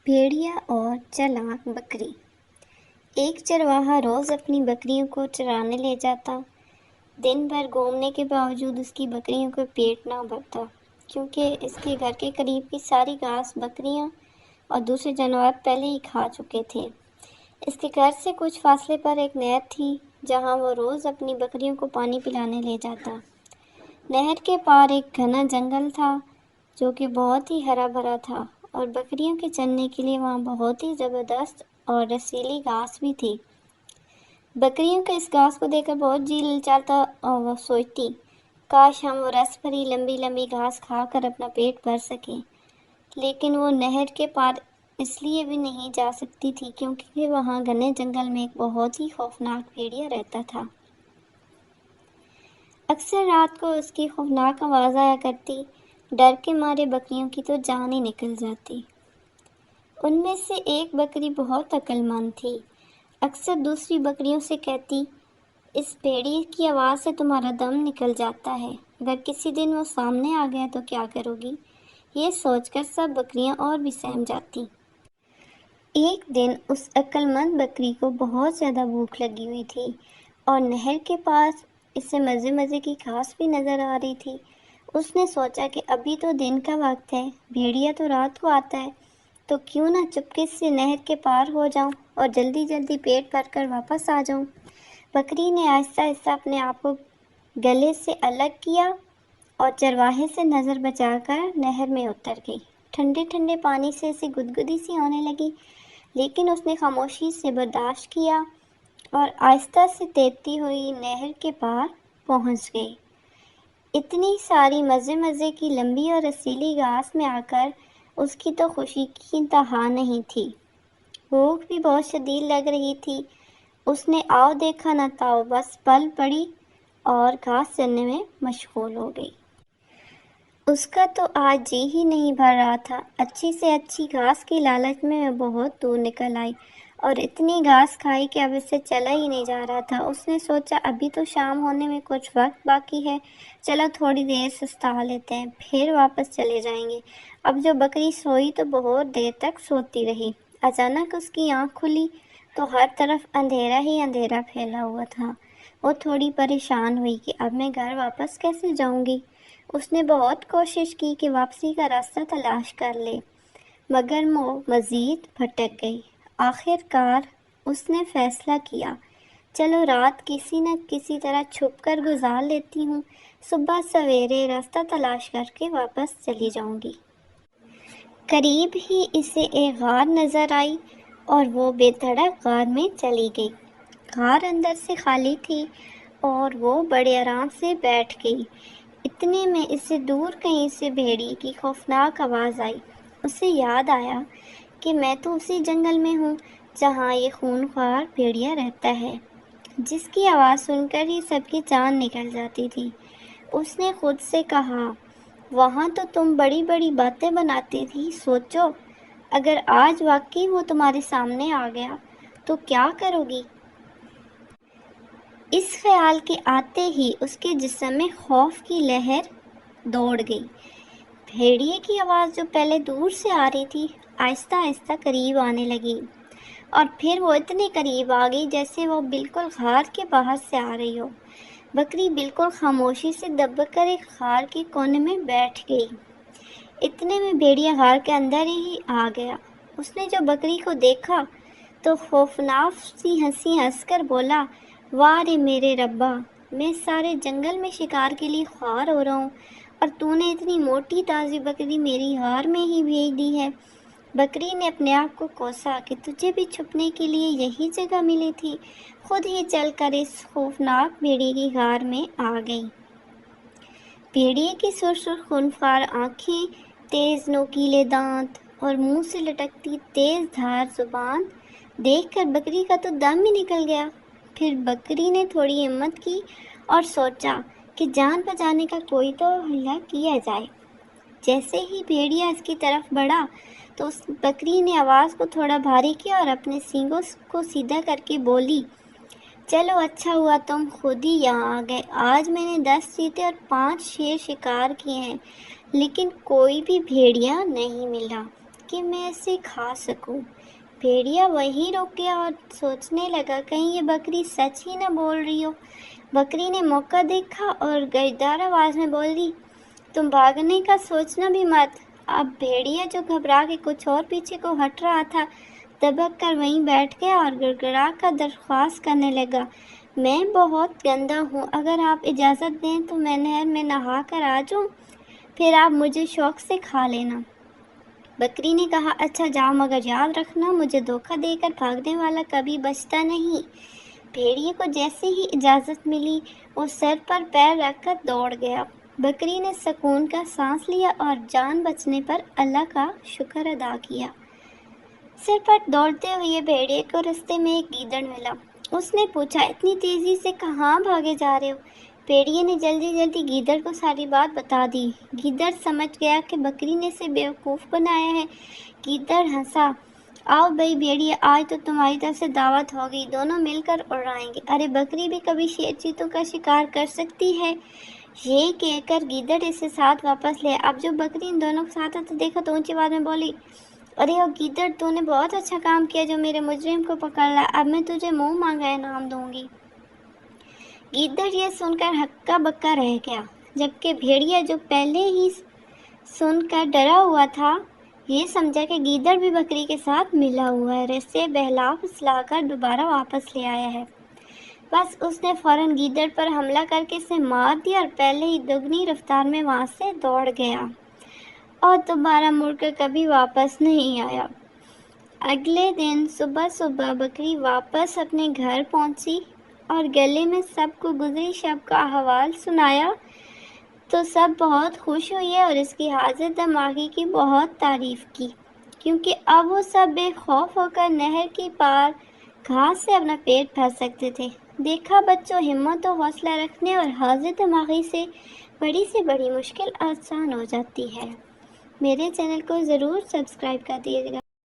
بھیڑیا اور چلاک بکری۔ ایک چرواہا روز اپنی بکریوں کو چرانے لے جاتا۔ دن بھر گھومنے کے باوجود اس کی بکریوں کو پیٹ نہ بھرتا، کیونکہ اس کے گھر کے قریب کی ساری گھاس بکریاں اور دوسرے جانور پہلے ہی کھا چکے تھے۔ اس کے گھر سے کچھ فاصلے پر ایک نہر تھی، جہاں وہ روز اپنی بکریوں کو پانی پلانے لے جاتا۔ نہر کے پار ایک گھنا جنگل تھا، جو کہ بہت ہی ہرا بھرا تھا، اور بکریوں کے چرنے کے لیے وہاں بہت ہی زبردست اور رسیلی گھاس بھی تھی۔ بکریوں کے اس گھاس کو دیکھ کر بہت جی للچاتا اور وہ سوچتی، کاش ہم وہ رس بھری لمبی لمبی گھاس کھا کر اپنا پیٹ بھر سکیں۔ لیکن وہ نہر کے پار اس لیے بھی نہیں جا سکتی تھی، کیونکہ وہاں گھنے جنگل میں ایک بہت ہی خوفناک بھیڑیا رہتا تھا۔ اکثر رات کو اس کی خوفناک آواز آیا کرتی، ڈر کے مارے بکریوں کی تو جان ہی نکل جاتی۔ ان میں سے ایک بکری بہت عقل مند تھی۔ اکثر دوسری بکریوں سے کہتی، اس بھیڑیے کی آواز سے تمہارا دم نکل جاتا ہے، اگر کسی دن وہ سامنے آ گیا تو کیا کرو گی؟ یہ سوچ کر سب بکریاں اور بھی سہم جاتی۔ ایک دن اس عقل مند بکری کو بہت زیادہ بھوک لگی ہوئی تھی، اور نہر کے پاس اسے مزے مزے کی گھاس بھی نظر آ رہی تھی۔ اس نے سوچا کہ ابھی تو دن کا وقت ہے، بھیڑیا تو رات کو آتا ہے، تو کیوں نہ چپکے سے نہر کے پار ہو جاؤں اور جلدی جلدی پیٹ بھر کر واپس آ جاؤں۔ بکری نے آہستہ آہستہ اپنے آپ کو گلے سے الگ کیا اور چرواہے سے نظر بچا کر نہر میں اتر گئی۔ ٹھنڈے ٹھنڈے پانی سے اسے گدگدی سی ہونے لگی، لیکن اس نے خاموشی سے برداشت کیا اور آہستہ سے تیرتی ہوئی نہر کے پار پہنچ گئی۔ اتنی ساری مزے مزے کی لمبی اور رسیلی گھاس میں آ کر اس کی تو خوشی کی انتہا نہیں تھی۔ بھوک بھی بہت شدید لگ رہی تھی۔ اس نے آؤ دیکھا نہ تاؤ، بس پل پڑی اور گھاس چرنے میں مشغول ہو گئی۔ اس کا تو آج جی ہی نہیں بھر رہا تھا۔ اچھی سے اچھی گھاس کی لالچ میں وہ بہت دور نکل آئی اور اتنی گھاس کھائی کہ اب اس سے چلا ہی نہیں جا رہا تھا۔ اس نے سوچا، ابھی تو شام ہونے میں کچھ وقت باقی ہے، چلو تھوڑی دیر سستا لیتے ہیں، پھر واپس چلے جائیں گے۔ اب جو بکری سوئی تو بہت دیر تک سوتی رہی۔ اچانک اس کی آنکھ کھلی تو ہر طرف اندھیرا ہی اندھیرا پھیلا ہوا تھا۔ وہ تھوڑی پریشان ہوئی کہ اب میں گھر واپس کیسے جاؤں گی۔ اس نے بہت کوشش کی کہ واپسی کا راستہ تلاش کر لے، مگر وہ مزید بھٹک گئی۔ آخر کار اس نے فیصلہ کیا، چلو رات کسی نہ کسی طرح چھپ کر گزار لیتی ہوں، صبح سویرے راستہ تلاش کر کے واپس چلی جاؤں گی۔ قریب ہی اسے ایک غار نظر آئی اور وہ بے دھڑک غار میں چلی گئی۔ غار اندر سے خالی تھی اور وہ بڑے آرام سے بیٹھ گئی۔ اتنے میں اسے دور کہیں سے بھیڑیے کی خوفناک آواز آئی۔ اسے یاد آیا کہ میں تو اسی جنگل میں ہوں جہاں یہ خونخوار بھیڑیا رہتا ہے، جس کی آواز سن کر ہی سب کی جان نکل جاتی تھی۔ اس نے خود سے کہا، وہاں تو تم بڑی بڑی باتیں بناتی تھی، سوچو اگر آج واقعی وہ تمہارے سامنے آ گیا تو کیا کرو گی؟ اس خیال کے آتے ہی اس کے جسم میں خوف کی لہر دوڑ گئی۔ بھیڑیے کی آواز جو پہلے دور سے آ رہی تھی، آہستہ آہستہ قریب آنے لگی، اور پھر وہ اتنے قریب آ گئی جیسے وہ بالکل غار کے باہر سے آ رہی ہو۔ بکری بالکل خاموشی سے دب کر ایک غار کے کونے میں بیٹھ گئی۔ اتنے میں بھیڑیا غار کے اندر ہی آ گیا۔ اس نے جو بکری کو دیکھا تو خوفناک سی ہنسی ہنس کر بولا، واہ رے میرے ربا، میں سارے جنگل میں شکار کے لیے خوار ہو رہا ہوں، اور تو نے اتنی موٹی تازی بکری میری غار میں ہی بھیج دی ہے۔ بکری نے اپنے آپ کو کوسا کہ تجھے بھی چھپنے کے لیے یہی جگہ ملی تھی، خود ہی چل کر اس خوفناک بھیڑیے کی غار میں آ گئی۔ بھیڑیے کی سرخ خونخوار آنکھیں، تیز نوکیلے دانت اور منہ سے لٹکتی تیز دھار زبان دیکھ کر بکری کا تو دم ہی نکل گیا۔ پھر بکری نے تھوڑی ہمت کی اور سوچا کہ جان بچانے کا کوئی تو حیلہ کیا جائے۔ جیسے ہی بھیڑیا اس کی طرف بڑھا تو اس بکری نے آواز کو تھوڑا بھاری کیا اور اپنے سینگوں کو سیدھا کر کے بولی، چلو اچھا ہوا تم خود ہی یہاں آ گئے۔ آج میں نے 10 چیتے اور 5 شیر شکار کیے ہیں، لیکن کوئی بھی بھیڑیا نہیں ملا۔ کہ میں اسے کھا سکوں۔ بھیڑیا وہیں رک گیا اور سوچنے لگا کہیں یہ بکری سچ ہی نہ بول رہی ہو۔ بکری نے موقع دیکھا اور گرجدار آواز میں بول دی، تم بھاگنے کا سوچنا بھی مت۔ اب بھیڑیا جو گھبرا کے کچھ اور پیچھے کو ہٹ رہا تھا، دبک کر وہیں بیٹھ گیا اور گڑگڑا کر درخواست کرنے لگا، میں بہت گندا ہوں، اگر آپ اجازت دیں تو میں نہر میں نہا کر آ جاؤں، پھر آپ مجھے شوق سے کھا لینا۔ بکری نے کہا، اچھا جاؤ، مگر یاد رکھنا مجھے دھوکہ دے کر بھاگنے والا کبھی بچتا نہیں۔ بھیڑیے کو جیسے ہی اجازت ملی وہ سر پر پیر رکھ کر دوڑ گیا۔ بکری نے سکون کا سانس لیا اور جان بچنے پر اللہ کا شکر ادا کیا۔ سرپٹ دوڑتے ہوئے بھیڑیے کو رستے میں ایک گیدڑ ملا۔ اس نے پوچھا، اتنی تیزی سے کہاں بھاگے جا رہے ہو؟ بھیڑیے نے جلدی جلدی گیدڑ کو ساری بات بتا دی۔ گیدڑ سمجھ گیا کہ بکری نے اسے بیوقوف بنایا ہے۔ گیدڑ ہنسا، آؤ بھائی بھیڑیے، آج تو تمہاری طرف سے دعوت ہوگی، دونوں مل کر اڑائیں گے۔ ارے بکری بھی کبھی شیر چیتوں کا شکار کر سکتی ہے۔ یہ کہہ کر گیدڑ اسے ساتھ واپس لے۔ اب جب بکری ان دونوں کو ساتھ آتے دیکھا تو اونچی آواز میں بولی، ارے او گیدڑ، تو نے بہت اچھا کام کیا جو میرے مجرم کو پکڑ لایا، اب میں تجھے منہ مانگا انعام دوں گی۔ گیدڑ یہ سن کر ہکا بکا رہ گیا، جبکہ بھیڑیا جو پہلے ہی سن کر ڈرا ہوا تھا، یہ سمجھا کہ گیدڑ بھی بکری کے ساتھ ملا ہوا ہے اور اسے بہلا پھسلا کر دوبارہ واپس لے آیا ہے۔ بس اس نے فوراً گیدڑ پر حملہ کر کے اسے مار دیا اور پہلے ہی دگنی رفتار میں وہاں سے دوڑ گیا اور دوبارہ مڑ کر کبھی واپس نہیں آیا۔ اگلے دن صبح صبح بکری واپس اپنے گھر پہنچی اور گلے میں سب کو گزری شب کا احوال سنایا تو سب بہت خوش ہوئے اور اس کی حاضر دماغی کی بہت تعریف کی، کیونکہ اب وہ سب بے خوف ہو کر نہر کی پار گھاس سے اپنا پیٹ بھر سکتے تھے۔ دیکھا بچوں، ہمت و حوصلہ رکھنے اور حاضر دماغی سے بڑی مشکل آسان ہو جاتی ہے۔ میرے چینل کو ضرور سبسکرائب کر دیجیے گا۔